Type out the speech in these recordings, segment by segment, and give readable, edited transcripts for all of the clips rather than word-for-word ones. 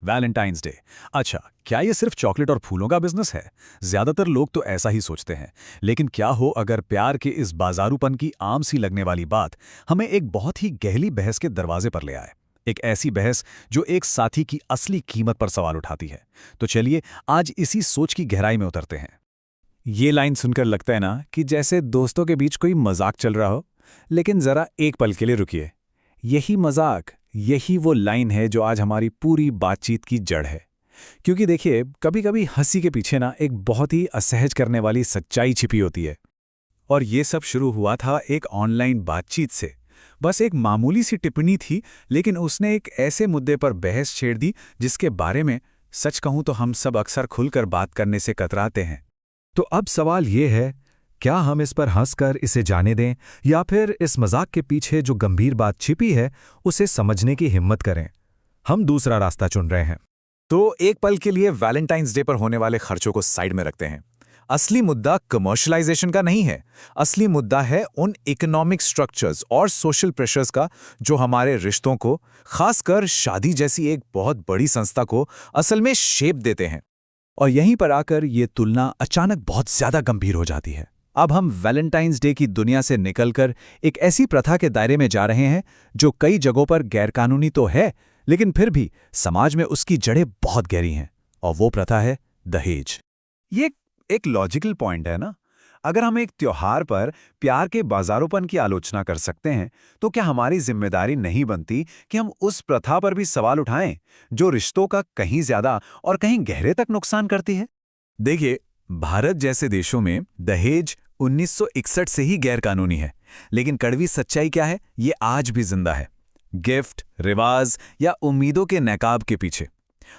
Valentine's day. अच्छा, क्या ये सिर्फ चॉकलेट और फूलों का बिजनेस है? ज्यादातर लोग तो ऐसा ही सोचते हैं। लेकिन क्या हो अगर प्यार के इस बाजारूपन की आम सी लगने वाली बात हमें एक बहुत ही गहरी बहस के दरवाजे पर ले आए। एक ऐसी बहस जो एक साथी की असली कीमत पर सवाल उठाती है। तो चलिए आज इसी सोच की गहराई में उतरते हैं। ये लाइन सुनकर लगता है ना कि जैसे दोस्तों के बीच कोई मजाक चल रहा हो, लेकिन जरा एक पल के लिए रुकिए। यही मजाक, यही वो लाइन है जो आज हमारी पूरी बातचीत की जड़ है। क्योंकि देखिए, कभी कभी हंसी के पीछे ना एक बहुत ही असहज करने वाली सच्चाई छिपी होती है। और ये सब शुरू हुआ था एक ऑनलाइन बातचीत से। बस एक मामूली सी टिप्पणी थी, लेकिन उसने एक ऐसे मुद्दे पर बहस छेड़ दी जिसके बारे में सच कहूं तो हम सब अक्सर खुलकर बात करने से कतराते हैं। तो अब सवाल ये है, क्या हम इस पर हंसकर इसे जाने दें या फिर इस मजाक के पीछे जो गंभीर बात छिपी है उसे समझने की हिम्मत करें? हम दूसरा रास्ता चुन रहे हैं। तो एक पल के लिए वैलेंटाइंस डे पर होने वाले खर्चों को साइड में रखते हैं। असली मुद्दा कमर्शियलाइजेशन का नहीं है। असली मुद्दा है उन इकोनॉमिक स्ट्रक्चर्स और सोशल प्रेशर्स का जो हमारे रिश्तों को, खासकर शादी जैसी एक बहुत बड़ी संस्था को, असल में शेप देते हैं। और यहीं पर आकर ये तुलना अचानक बहुत ज्यादा गंभीर हो जाती है। अब हम वैलेंटाइंस डे की दुनिया से निकलकर एक ऐसी प्रथा के दायरे में जा रहे हैं जो कई जगहों पर गैरकानूनी तो है, लेकिन फिर भी समाज में उसकी जड़ें बहुत गहरी हैं। और वो प्रथा है दहेज। ये एक लॉजिकल पॉइंट है ना। अगर हम एक त्योहार पर प्यार के बाजारोपन की आलोचना कर सकते हैं, तो क्या हमारी जिम्मेदारी नहीं बनती कि हम उस प्रथा पर भी सवाल उठाएं जो रिश्तों का कहीं ज्यादा और कहीं गहरे तक नुकसान करती है? देखिए, भारत जैसे देशों में दहेज 1961 से ही गैरकानूनी है, लेकिन कड़वी सच्चाई क्या है, ये आज भी जिंदा है। गिफ्ट, रिवाज या उम्मीदों के नकाब के पीछे।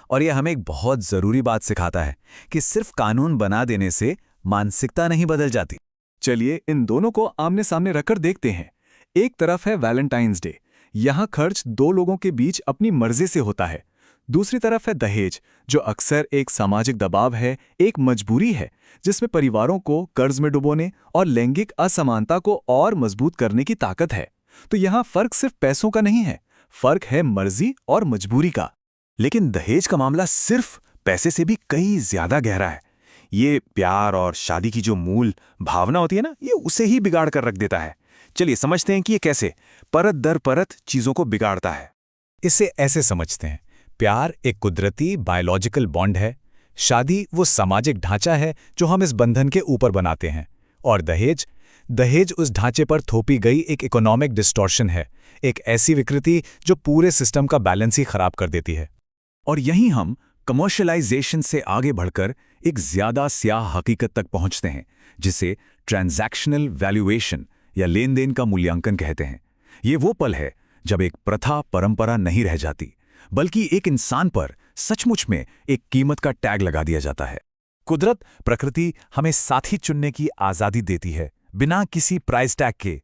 और यह हमें एक बहुत जरूरी बात सिखाता है कि सिर्फ कानून बना देने से मानसिकता नहीं बदल जाती। चलिए इन दोनों को आमने सामने रखकर देखते हैं। एक तरफ है वैलेंटाइंस डे, यहां खर्च दो लोगों के बीच अपनी मर्जी से होता है। दूसरी तरफ है दहेज, जो अक्सर एक सामाजिक दबाव है, एक मजबूरी है, जिसमें परिवारों को कर्ज में डुबोने और लैंगिक असमानता को और मजबूत करने की ताकत है। तो यहां फर्क सिर्फ पैसों का नहीं है, फर्क है मर्जी और मजबूरी का। लेकिन दहेज का मामला सिर्फ पैसे से भी कई ज्यादा गहरा है। ये प्यार और शादी की जो मूल भावना होती है ना, ये उसे ही बिगाड़ कर रख देता है। चलिए समझते हैं कि ये कैसे परत दर परत चीजों को बिगाड़ता है। इसे ऐसे समझते हैं, प्यार एक कुदरती बायोलॉजिकल बॉन्ड है, शादी वो सामाजिक ढांचा है जो हम इस बंधन के ऊपर बनाते हैं, और दहेज उस ढांचे पर थोपी गई एक इकोनॉमिक डिस्टॉर्शन है, एक ऐसी विकृति जो पूरे सिस्टम का बैलेंस ही खराब कर देती है। और यहीं हम कमर्शियलाइजेशन से आगे बढ़कर एक ज्यादा स्याह हकीकत तक पहुंचते हैं, जिसे ट्रांजैक्शनल वैल्यूएशन या लेन देन का मूल्यांकन कहते हैं। ये वो पल है जब एक प्रथा परंपरा नहीं रह जाती, बल्कि एक इंसान पर सचमुच में एक कीमत का टैग लगा दिया जाता है। कुदरत, प्रकृति हमें साथी चुनने की आजादी देती है, बिना किसी प्राइस टैग के।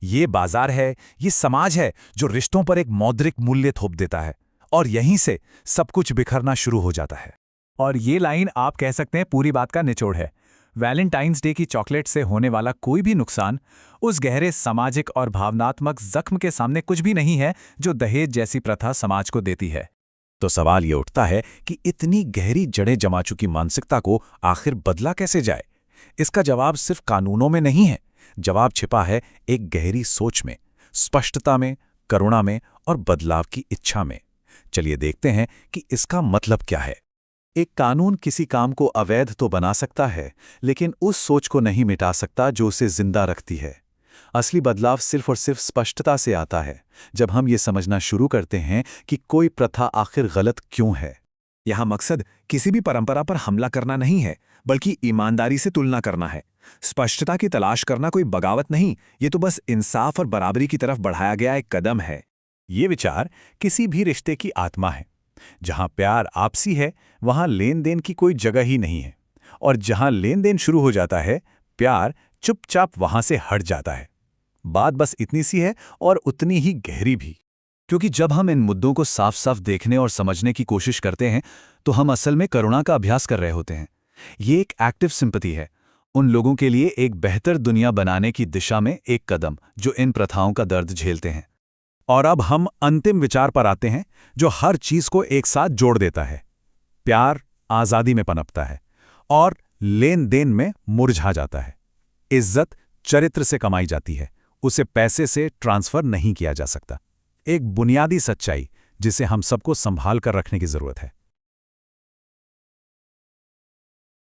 ये बाजार है, ये समाज है जो रिश्तों पर एक मौद्रिक मूल्य थोप देता है, और यहीं से सब कुछ बिखरना शुरू हो जाता है। और ये लाइन आप कह सकते हैं पूरी बात का निचोड़ है। वैलेंटाइंस डे की चॉकलेट से होने वाला कोई भी नुकसान उस गहरे सामाजिक और भावनात्मक जख्म के सामने कुछ भी नहीं है जो दहेज जैसी प्रथा समाज को देती है। तो सवाल ये उठता है कि इतनी गहरी जड़ें जमा चुकी मानसिकता को आखिर बदला कैसे जाए? इसका जवाब सिर्फ कानूनों में नहीं है, जवाब छिपा है एक गहरी सोच में, स्पष्टता में, करुणा में और बदलाव की इच्छा में। चलिए देखते हैं कि इसका मतलब क्या है। एक कानून किसी काम को अवैध तो बना सकता है, लेकिन उस सोच को नहीं मिटा सकता जो उसे जिंदा रखती है। असली बदलाव सिर्फ और सिर्फ स्पष्टता से आता है, जब हम ये समझना शुरू करते हैं कि कोई प्रथा आखिर गलत क्यों है। यहाँ मकसद किसी भी परंपरा पर हमला करना नहीं है, बल्कि ईमानदारी से तुलना करना है। स्पष्टता की तलाश करना कोई बगावत नहीं, ये तो बस इंसाफ और बराबरी की तरफ बढ़ाया गया एक कदम है। ये विचार किसी भी रिश्ते की आत्मा है। जहां प्यार आपसी है, वहां लेन देन की कोई जगह ही नहीं है, और जहां लेन देन शुरू हो जाता है, प्यार चुपचाप वहां से हट जाता है। बात बस इतनी सी है और उतनी ही गहरी भी। क्योंकि जब हम इन मुद्दों को साफ साफ देखने और समझने की कोशिश करते हैं, तो हम असल में करुणा का अभ्यास कर रहे होते हैं। ये एक एक्टिव सिंपैथी है, उन लोगों के लिए एक बेहतर दुनिया बनाने की दिशा में एक कदम जो इन प्रथाओं का दर्द झेलते हैं। और अब हम अंतिम विचार पर आते हैं जो हर चीज को एक साथ जोड़ देता है। प्यार आजादी में पनपता है और लेन देन में मुरझा जाता है। इज्जत चरित्र से कमाई जाती है, उसे पैसे से ट्रांसफर नहीं किया जा सकता। एक बुनियादी सच्चाई जिसे हम सबको संभाल कर रखने की जरूरत है।